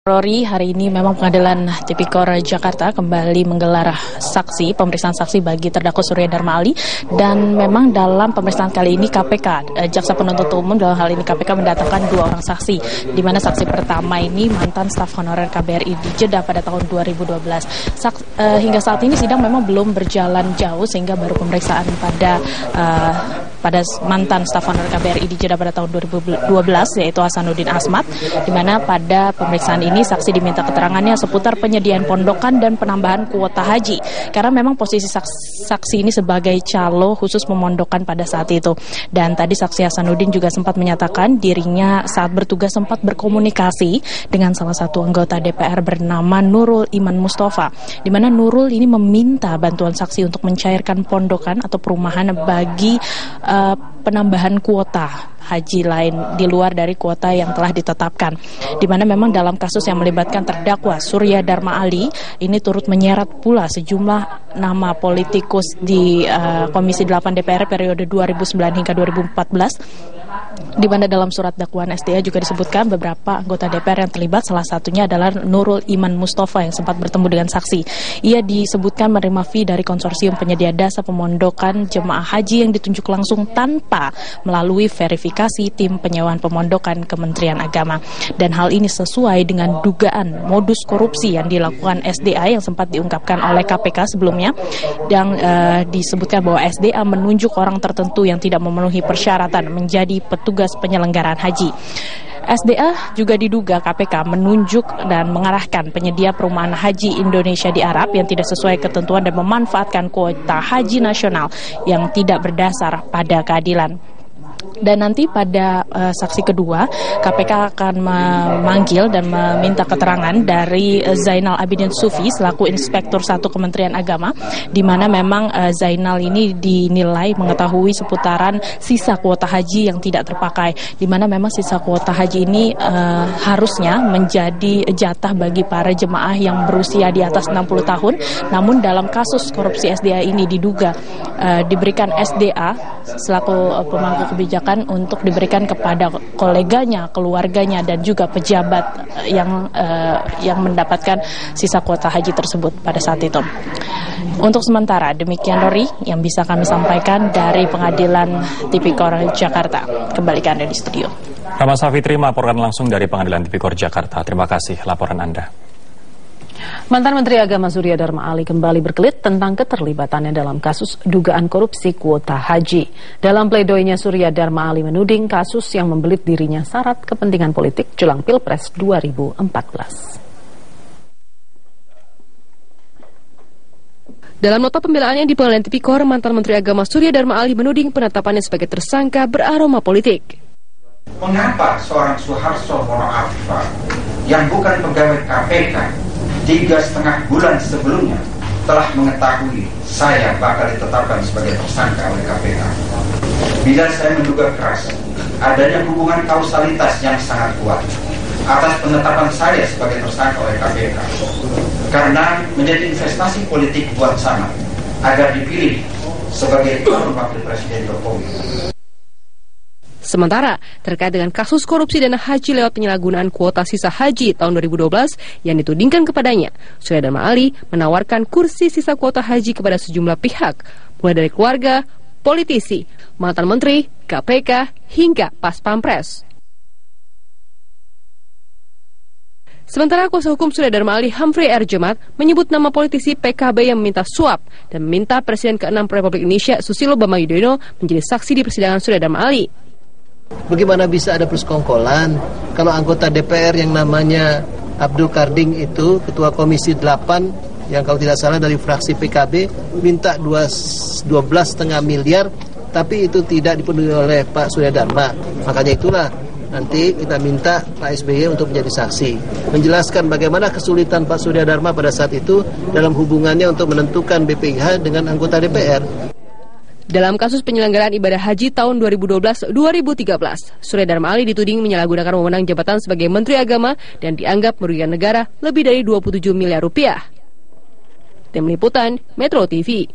Rory, hari ini memang Pengadilan Tipikor Jakarta kembali menggelar pemeriksaan saksi bagi terdakwa Surya Dharma Ali, dan memang dalam pemeriksaan kali ini KPK, Jaksa Penuntut Umum dalam hal ini KPK mendatangkan 2 orang saksi, di mana saksi pertama ini mantan staf honorer KBRI di Jeddah pada tahun 2012. Hingga saat ini sidang memang belum berjalan jauh sehingga baru pemeriksaan pada mantan staf honorer KBRI di Jeddah pada tahun 2012 yaitu Hasanuddin Asmat, di mana pada pemeriksaan ini saksi diminta keterangannya seputar penyediaan pondokan dan penambahan kuota haji, karena memang posisi saksi ini sebagai calo khusus memondokkan pada saat itu. Dan tadi saksi Hasanuddin juga sempat menyatakan dirinya saat bertugas sempat berkomunikasi dengan salah satu anggota DPR bernama Nurul Iman Mustafa, di mana Nurul ini meminta bantuan saksi untuk mencairkan pondokan atau perumahan bagi penambahan kuota haji lain di luar dari kuota yang telah ditetapkan, di mana memang dalam kasus yang melibatkan terdakwa Surya Dharma Ali ini turut menyeret pula sejumlah nama politikus di Komisi 8 DPR periode 2009 hingga 2014, di mana dalam surat dakwaan SDA juga disebutkan beberapa anggota DPR yang terlibat, salah satunya adalah Nurul Iman Mustafa yang sempat bertemu dengan saksi. Ia disebutkan menerima fee dari konsorsium penyedia jasa pemondokan jemaah haji yang ditunjuk langsung tanpa melalui verifikasi tim penyewaan pemondokan Kementerian Agama. Dan hal ini sesuai dengan dugaan modus korupsi yang dilakukan SDA yang sempat diungkapkan oleh KPK sebelumnya, yang disebutkan bahwa SDA menunjuk orang tertentu yang tidak memenuhi persyaratan menjadi petugas penyelenggaraan haji. SDA juga diduga KPK menunjuk dan mengarahkan penyedia perumahan haji Indonesia di Arab yang tidak sesuai ketentuan dan memanfaatkan kuota haji nasional yang tidak berdasar pada keadilan. Dan nanti pada saksi kedua, KPK akan memanggil dan meminta keterangan dari Zainal Abidin Sufi selaku Inspektur 1 Kementerian Agama, di mana memang Zainal ini dinilai mengetahui seputaran sisa kuota haji yang tidak terpakai, di mana memang sisa kuota haji ini harusnya menjadi jatah bagi para jemaah yang berusia di atas 60 tahun, namun dalam kasus korupsi SDA ini diduga diberikan SDA selaku pemangku kebijakan untuk diberikan kepada koleganya, keluarganya, dan juga pejabat yang mendapatkan sisa kuota haji tersebut pada saat itu. Untuk sementara demikian, Rory, yang bisa kami sampaikan dari Pengadilan Tipikor Jakarta. Kembali ke Anda di studio. Rama Safitri melaporkan langsung dari Pengadilan Tipikor Jakarta. Terima kasih laporan Anda. Mantan Menteri Agama Surya Dharma Ali kembali berkelit tentang keterlibatannya dalam kasus dugaan korupsi kuota haji. Dalam pledoinya, Surya Dharma Ali menuding kasus yang membelit dirinya syarat kepentingan politik jelang Pilpres 2014. Dalam nota pembelaannya di Pengadilan Tipikor, mantan Menteri Agama Surya Dharma Ali menuding penetapannya sebagai tersangka beraroma politik. Mengapa seorang Suharso Mono Arfa yang bukan pegawai KPK 3,5 bulan sebelumnya telah mengetahui saya bakal ditetapkan sebagai tersangka oleh KPK? Bila saya menduga keras adanya hubungan kausalitas yang sangat kuat atas penetapan saya sebagai tersangka oleh KPK, karena menjadi investasi politik buat Samad agar dipilih sebagai calon wakil presiden Jokowi. Sementara, terkait dengan kasus korupsi dana haji lewat penyalahgunaan kuota sisa haji tahun 2012 yang ditudingkan kepadanya, Surya Dharma Ali menawarkan kursi sisa kuota haji kepada sejumlah pihak, mulai dari keluarga, politisi, mantan menteri, KPK, hingga Pas Pampres. Sementara kuasa hukum Surya Dharma Ali, Humphrey R. Jemat, menyebut nama politisi PKB yang meminta suap dan meminta Presiden ke-6 Republik Indonesia Susilo Bambang Yudhoyono menjadi saksi di persidangan Surya Dharma Ali. Bagaimana bisa ada persekongkolan kalau anggota DPR yang namanya Abdul Karding itu ketua Komisi 8 yang kalau tidak salah dari fraksi PKB minta 12,5 miliar, tapi itu tidak dipenuhi oleh Pak Surya Dharma. Makanya itulah nanti kita minta Pak SBY untuk menjadi saksi, menjelaskan bagaimana kesulitan Pak Surya Dharma pada saat itu dalam hubungannya untuk menentukan BPIH dengan anggota DPR. Dalam kasus penyelenggaraan ibadah haji tahun 2012-2013, Surya Dharma Ali dituding menyalahgunakan wewenang jabatan sebagai Menteri Agama dan dianggap merugikan negara lebih dari 27 miliar rupiah. Tim Liputan, Metro TV.